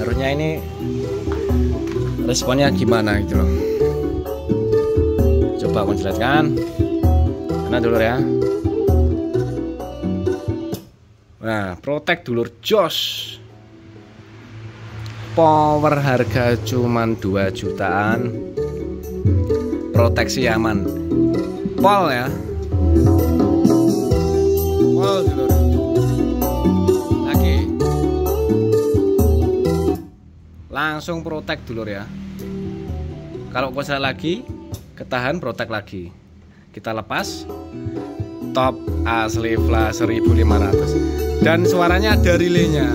harusnya ini responnya gimana gitu loh. Coba aku jelaskan. Mana dulur ya. Nah, Protek dulur jos. Power harga cuman 2 jutaan. Proteksi aman. Pol ya. Pol dulur. Lagi. Langsung Protek dulur ya. Kalau kosa lagi, ketahan Protek lagi. Kita lepas. Top asli flash 1500. Dan suaranya ada relaynya.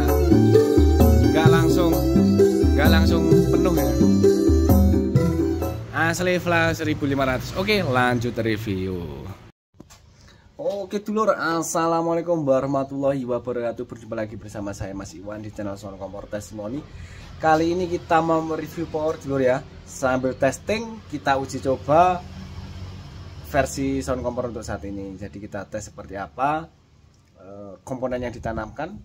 Nggak langsung penuh ya. Asli flash 1500. Oke, lanjut review. Oke dulur, assalamualaikum warahmatullahi wabarakatuh. Berjumpa lagi bersama saya Mas Iwan di channel Sound Kompor Testimoni. Kali ini kita mau mereview power dulur ya. Sambil testing, kita uji coba versi sound kompor untuk saat ini. Jadi kita tes seperti apa komponen yang ditanamkan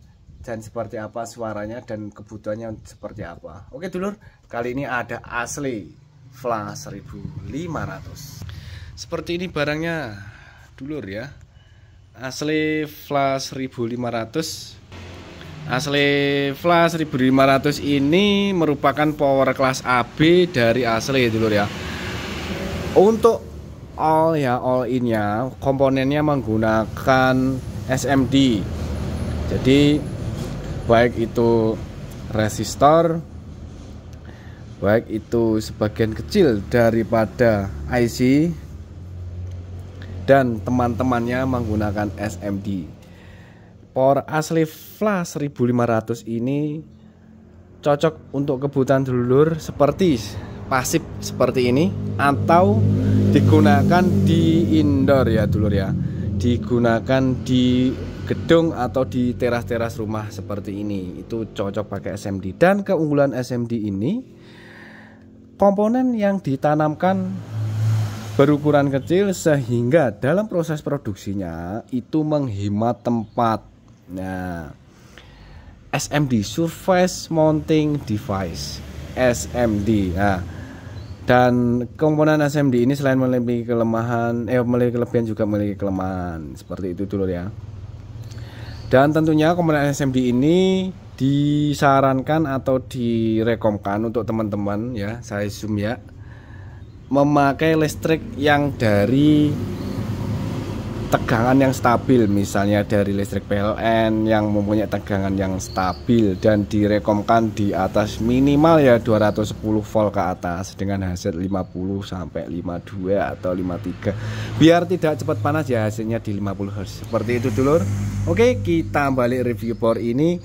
dan seperti apa suaranya dan kebutuhannya seperti apa. Oke dulur, kali ini ada asli flash 1500. Seperti ini barangnya dulur ya. Asli flash 1500. Asli flash 1500 ini merupakan power kelas AB dari asli dulur ya. Untuk all in-nya komponennya menggunakan SMD. Jadi baik itu resistor, baik itu sebagian kecil daripada IC, dan teman-temannya menggunakan SMD. Power asli flash 1500 ini cocok untuk kebutuhan dulur seperti pasif seperti ini, atau digunakan di indoor ya dulur ya. Digunakan di gedung atau di teras-teras rumah seperti ini. Itu cocok pakai SMD. Dan keunggulan SMD ini, komponen yang ditanamkan berukuran kecil sehingga dalam proses produksinya itu menghemat tempat. Nah, SMD, Surface Mounting Device, SMD. Nah, dan komponen SMD ini selain memiliki kelemahan, memiliki kelebihan juga memiliki kelemahan. Seperti itu dulu ya. Dan tentunya komponen SMD ini disarankan atau direkomkan untuk teman-teman ya, saya zoom ya, memakai listrik yang dari tegangan yang stabil, misalnya dari listrik PLN yang mempunyai tegangan yang stabil, dan direkomkan di atas minimal ya 210 volt ke atas dengan hasil 50 sampai 52 atau 53, biar tidak cepat panas ya, hasilnya di 50 Hz. Seperti itu dulur. Oke, kita balik review power ini.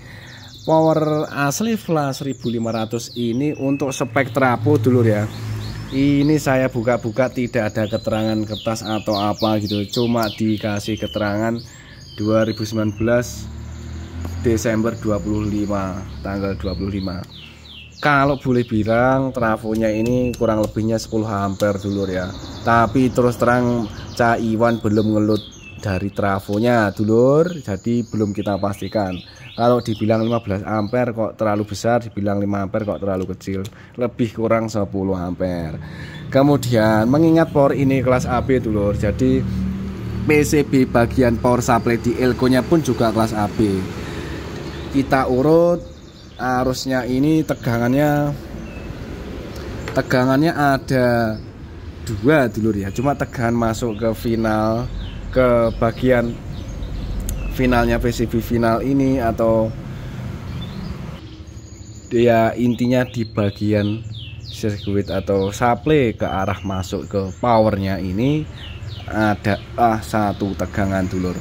Power asli flash 1500 ini untuk spek trafo dulur ya. Ini saya buka-buka tidak ada keterangan kertas atau apa gitu, cuma dikasih keterangan 2019 Desember 25, tanggal 25. Kalau boleh bilang trafonya ini kurang lebihnya 10 ampere dulur ya. Tapi terus terang Cak Iwan belum ngelut dari trafonya dulur, jadi belum kita pastikan. Kalau dibilang 15 ampere kok terlalu besar, dibilang 5 ampere kok terlalu kecil, lebih kurang 10 ampere. Kemudian mengingat power ini kelas AB dulur, jadi PCB bagian power supply di elko nya pun juga kelas AB. Kita urut arusnya ini, tegangannya ada 2 dulur ya, cuma tegangan masuk ke final, ke bagian finalnya PCB final ini, atau dia intinya di bagian sirkuit atau supply ke arah masuk ke powernya ini ada satu tegangan dulur.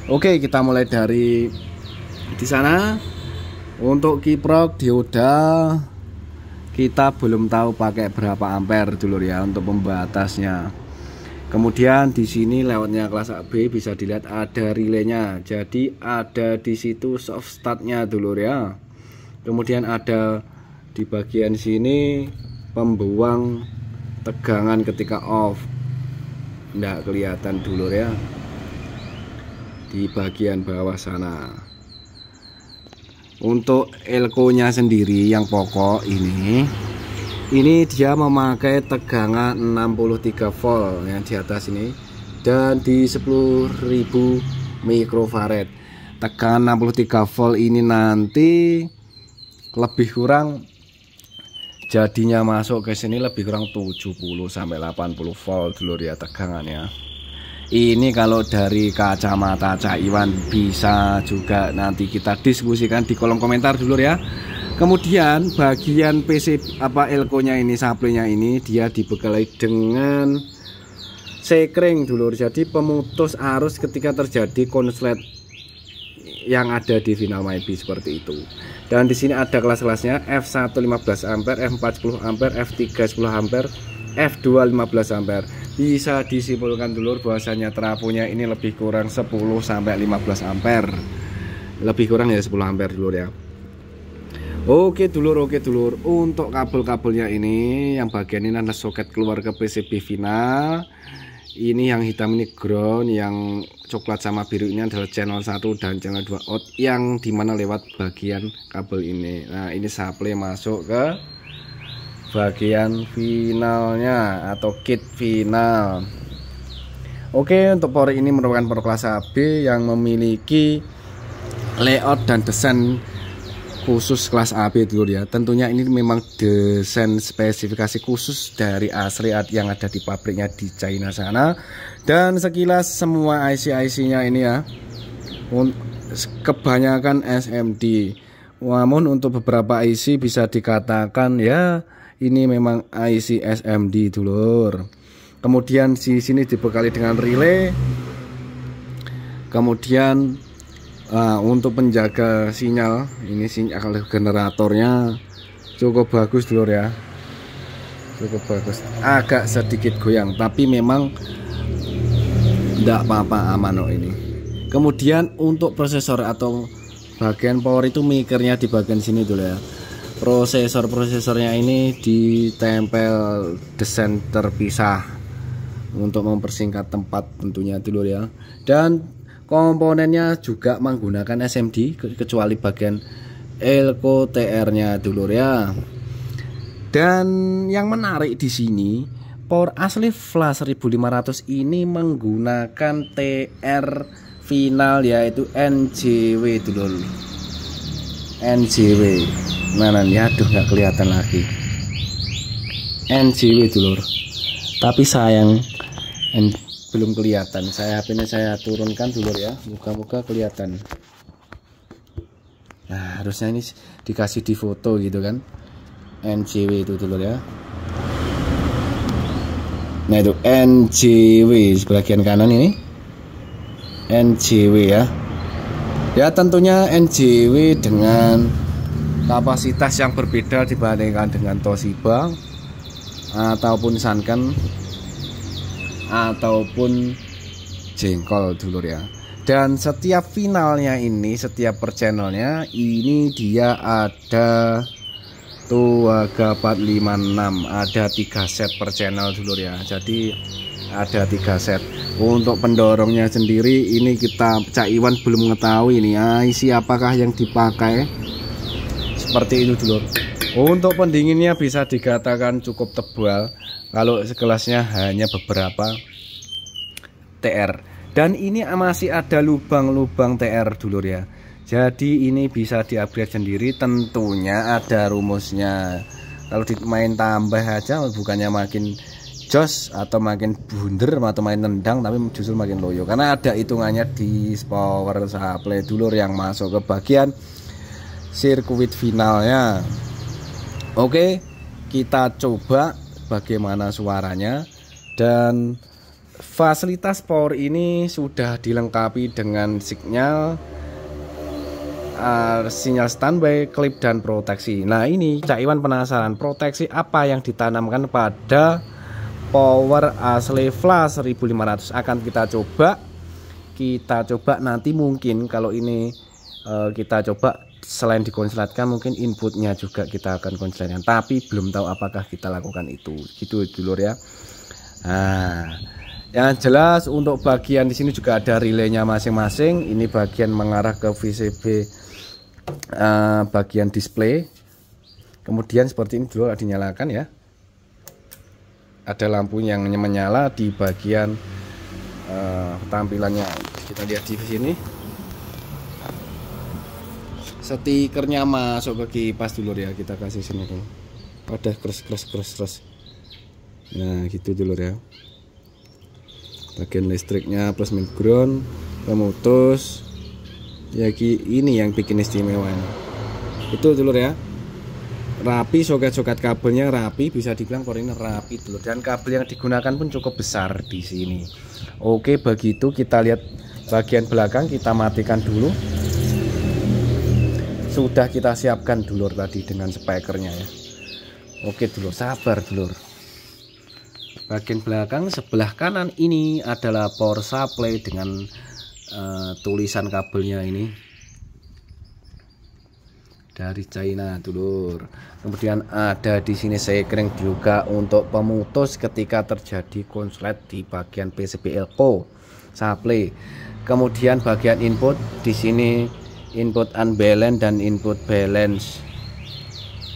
Oke, kita mulai dari di sana. Untuk kiprok dioda kita belum tahu pakai berapa ampere dulur ya untuk pembatasnya. Kemudian di sini lewatnya kelas AB bisa dilihat ada relaynya. Jadi ada di situ soft startnya dulur ya. Kemudian ada di bagian sini pembuang tegangan ketika off. Nggak kelihatan dulur ya. Di bagian bawah sana. Untuk elko-nya sendiri yang pokok ini dia memakai tegangan 63 volt yang di atas ini dan di 10.000 mikrofarad. Tegangan 63 volt ini nanti lebih kurang jadinya masuk ke sini lebih kurang 70 sampai 80 volt dulur ya tegangannya. Ini kalau dari kacamata Cak Iwan, bisa juga nanti kita diskusikan di kolom komentar dulur ya. Kemudian bagian PC elko-nya ini, supply-nya ini dia dibekali dengan sekring dulur. Jadi pemutus arus ketika terjadi konslet yang ada di final MyBee seperti itu. Dan di sini ada kelas-kelasnya F1 15 ampere, F4 10 ampere, F3 10 ampere, F2 15 ampere. Bisa disimpulkan dulur bahwasanya trafonya ini lebih kurang 10 sampai 15 ampere. Lebih kurang ya 10 ampere dulur ya. Oke dulur. Untuk kabel-kabelnya ini yang bagian ini adalah soket keluar ke PCB final. Ini yang hitam ini ground, yang coklat sama biru ini adalah channel 1 dan channel 2 out yang dimana lewat bagian kabel ini. Nah ini supply masuk ke bagian finalnya atau kit final. Oke, untuk power ini merupakan power kelas AB yang memiliki layout dan desain khusus kelas AB dulu ya. Tentunya ini memang desain spesifikasi khusus dari asli yang ada di pabriknya di China sana. Dan sekilas semua IC-nya ini ya, kebanyakan SMD. Namun untuk beberapa IC bisa dikatakan ya ini memang IC SMD dulur. Kemudian di sini dibekali dengan relay. Kemudian untuk penjaga sinyal, ini sinyal generatornya cukup bagus dulur ya, cukup bagus. Agak sedikit goyang tapi memang tidak apa-apa, aman kok ini. Kemudian untuk prosesor atau bagian power itu mikernya di bagian sini dulu ya. Prosesornya ini ditempel desain terpisah untuk mempersingkat tempat tentunya dulur ya. Dan komponennya juga menggunakan SMD kecuali bagian elko TR-nya dulur ya. Dan yang menarik di sini, power asli flash 1500 ini menggunakan TR final yaitu NJW dulur. NJW. Mana nih? Aduh nggak kelihatan lagi. NJW dulur. Tapi sayang belum kelihatan. HP-nya saya turunkan dulu ya, muka-muka kelihatan. Nah harusnya ini dikasih di foto gitu kan, NJW itu dulu ya. Nah itu NJW sebagian kanan ini NJW ya. Ya tentunya NJW dengan kapasitas yang berbeda dibandingkan dengan Toshiba ataupun Sanken ataupun jengkol dulur ya. Dan setiap finalnya ini, setiap per channelnya ini dia ada tuh agak 456, ada 3 set per channel dulur ya. Jadi ada 3 set. Untuk pendorongnya sendiri ini Cak Iwan belum mengetahui ini IC apakah yang dipakai, seperti itu dulur. Untuk pendinginnya bisa dikatakan cukup tebal. Kalau sekelasnya hanya beberapa TR. Dan ini masih ada lubang-lubang TR dulur ya. Jadi ini bisa di-upgrade sendiri. Tentunya ada rumusnya. Kalau dimain tambah aja bukannya makin jos atau makin bunder atau main nendang, tapi justru makin loyo. Karena ada hitungannya di power supply dulur yang masuk ke bagian sirkuit finalnya. Oke, kita coba bagaimana suaranya. Dan fasilitas power ini sudah dilengkapi dengan sinyal standby, klip dan proteksi. Nah ini Cak Iwan penasaran, proteksi apa yang ditanamkan pada power asli flash 1500 akan kita coba nanti. Mungkin kalau ini kita coba selain dikonsletkan mungkin inputnya juga kita akan konsletkan, tapi belum tahu apakah kita lakukan itu gitu dulur ya. Nah yang jelas untuk bagian di sini juga ada relaynya masing-masing. Ini bagian mengarah ke PCB bagian display. Kemudian seperti ini dulu dinyalakan ya. Ada lampu yang menyala di bagian tampilannya. Kita lihat di sini. Stikernya masuk ke kipas dulu ya. Kita kasih sini dulu. Ada keras. Nah, gitu dulu ya. Bagian listriknya plus minus ground, pemutus. Ya ini yang bikin istimewa ini. Itu dulu ya. Rapi, soket-soket kabelnya rapi, bisa dibilang core ini rapi dulu, dan kabel yang digunakan pun cukup besar di sini. Oke, begitu kita lihat bagian belakang, kita matikan dulu. Sudah kita siapkan dulur tadi dengan speakernya ya. Oke dulur, sabar dulur. Bagian belakang sebelah kanan ini adalah power supply dengan tulisan kabelnya ini dari China dulur. Kemudian ada di sini sekring juga untuk pemutus ketika terjadi konslet di bagian PCB elko supply. Kemudian bagian input di sini input unbalance dan input balance.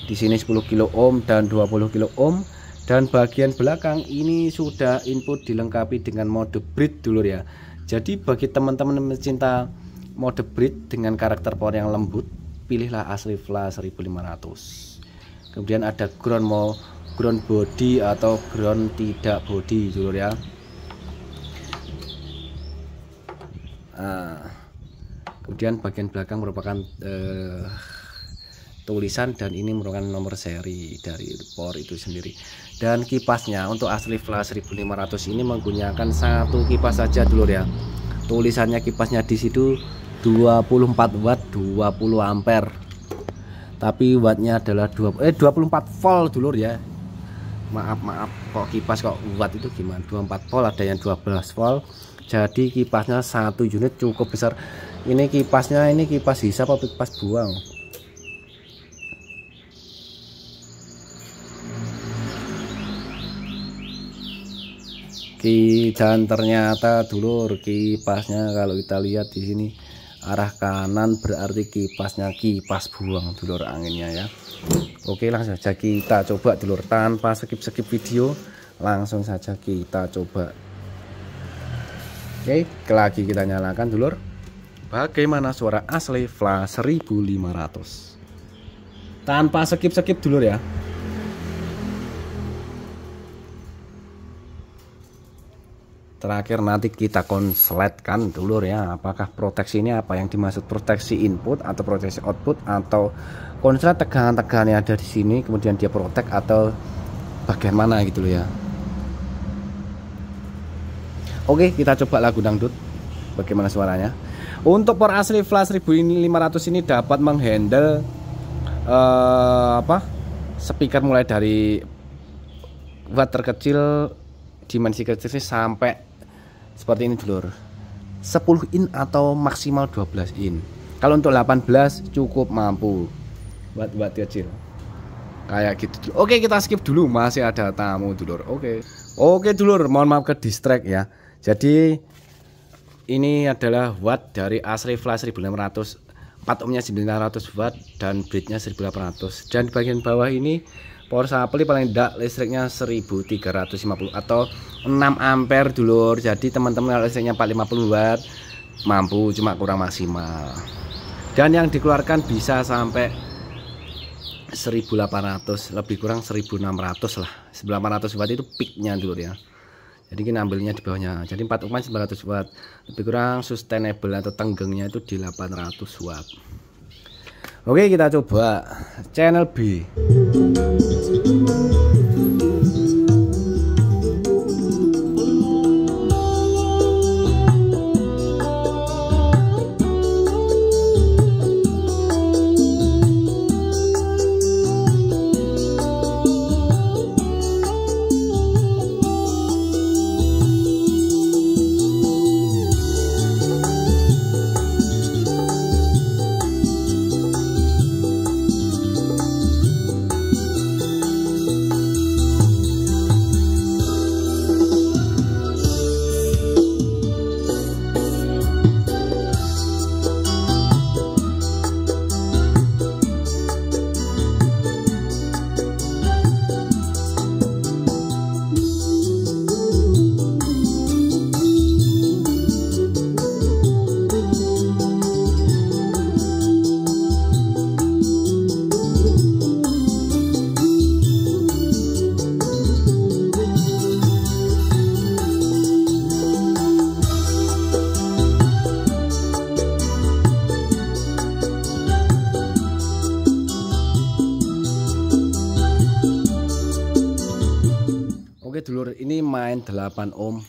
Di sini 10 kilo ohm dan 20 kilo ohm. Dan bagian belakang ini sudah input dilengkapi dengan mode bridge dulur ya. Jadi bagi teman-teman pencinta mode bridge dengan karakter power yang lembut, pilihlah Asli Flash 1500. Kemudian ada ground body atau ground tidak body dulur ya. Kemudian bagian belakang merupakan tulisan, dan ini merupakan nomor seri dari power itu sendiri. Dan kipasnya untuk Asli Flash 1500 ini menggunakan satu kipas saja dulur ya. Tulisannya kipasnya di situ 24 watt 20 ampere. Tapi wattnya adalah 24 volt dulur ya. Maaf kok kipas kok watt itu gimana? 24 volt, ada yang 12 volt. Jadi kipasnya satu unit cukup besar. Ini kipasnya, ini kipas hisap atau kipas buang? Dan ternyata dulur kipasnya kalau kita lihat di sini arah kanan, berarti kipasnya kipas buang dulur anginnya ya. Oke, langsung saja kita coba dulur tanpa skip video, langsung saja kita coba. Oke, lagi kita nyalakan dulur. Bagaimana suara Asli Flash 1500 tanpa skip dulur ya. Terakhir nanti kita konsletkan dulur ya, apakah proteksi ini apa yang dimaksud proteksi input atau proteksi output, atau konslet tegangan-tegangan yang ada di sini kemudian dia protek, atau bagaimana gitu loh ya. Oke, kita coba lagu dangdut bagaimana suaranya. Untuk power Asli Flash 1500 ini dapat menghandle speaker mulai dari watt terkecil, dimensi kecil sampai seperti ini dulur, 10 in atau maksimal 12 in. Kalau untuk 18 cukup mampu watt kecil kayak gitu. Oke, kita skip dulu, masih ada tamu dulur. Oke dulur, mohon maaf ke distract ya. Jadi ini adalah watt dari Asli Flash 1500, 4 ohmnya 900 watt dan bridge-nya 1800. Dan di bagian bawah ini power supply paling tidak listriknya 1350 atau 6 ampere dulur. Jadi teman-teman kalau listriknya 450 watt mampu, cuma kurang maksimal. Dan yang dikeluarkan bisa sampai 1800, lebih kurang 1600 lah. 900 watt itu peaknya dulur ya. Jadi kita ambilnya di bawahnya. Jadi 4 ohm 900 watt, lebih kurang sustainable atau tenggengnya itu di 800 watt. Oke, kita coba channel B. dulur, ini main 8 ohm.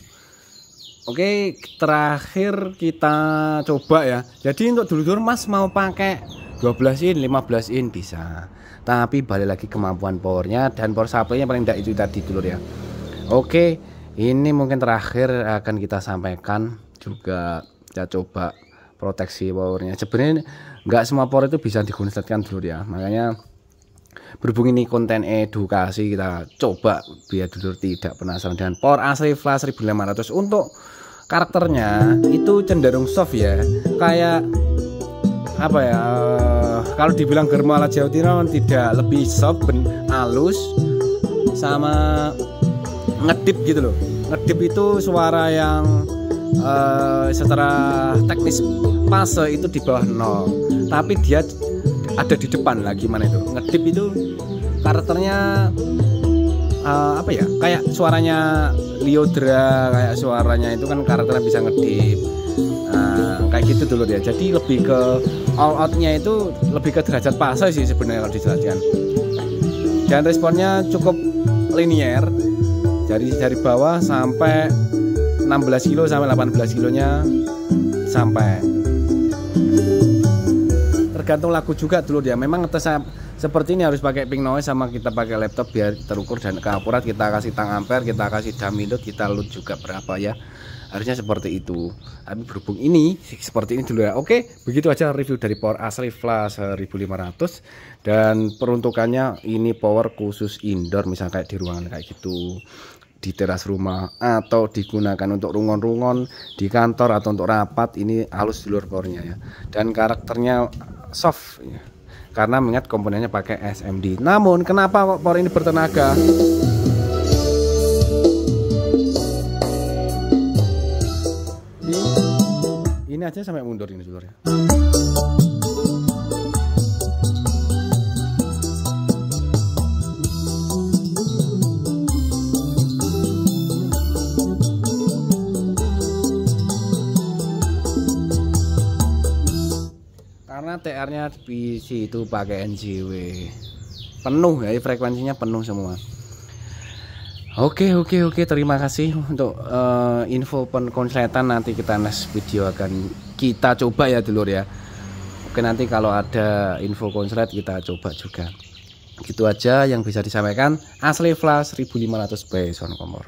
Oke, terakhir kita coba ya. Jadi untuk dulur Mas mau pakai 12 in, 15 in bisa. Tapi balik lagi kemampuan powernya dan power supply-nya paling tidak itu tadi dulur ya. Oke, ini mungkin terakhir akan kita sampaikan juga. Kita coba proteksi powernya. Sebenarnya nggak semua power itu bisa digunakan dulur ya. Makanya berhubung ini konten edukasi, kita coba biar dulur tidak penasaran dengan power asli flash 1500. Untuk karakternya itu cenderung soft ya, kayak apa ya, kalau dibilang Germala Jawa Timur tidak, lebih soft, halus, sama ngedip gitu loh. Ngedip itu suara yang secara teknis fase itu di bawah 0, tapi dia ada di depan lah. Gimana itu ngedip itu karakternya apa ya, kayak suaranya Liodra, kayak suaranya itu kan karakternya bisa ngedip, kayak gitu dulu ya. Jadi lebih ke all outnya itu lebih ke derajat fase sih sebenarnya kalau dijelaskan. Dan responnya cukup linier, dari bawah sampai 16 kilo sampai 18 kilonya sampai. Tergantung lagu juga dulu dia. Memang ngetes seperti ini harus pakai pink noise sama kita pakai laptop biar terukur dan keakurat. Kita kasih tang ampere, kita kasih dummy load, kita load juga berapa ya. Harusnya seperti itu. Tapi berhubung ini seperti ini dulu ya. Oke, begitu aja review dari power asli flash 1500. Dan peruntukannya ini power khusus indoor, misalnya kayak di ruangan kayak gitu, di teras rumah, atau digunakan untuk rungon-rungon di kantor atau untuk rapat. Ini halus dulur powernya ya. Dan karakternya soft ya, karena mengingat komponennya pakai SMD. Namun kenapa kok power ini bertenaga? Ini aja sampai mundur ini dulur ya. Karena TR-nya PC itu pakai NJW penuh ya, frekuensinya penuh semua. Oke, terima kasih untuk info konsletan. Nanti kita next video akan kita coba ya dulur ya. Oke, nanti kalau ada info konslet kita coba juga. Gitu aja yang bisa disampaikan. Asli flash 1500 by Sound Kompor.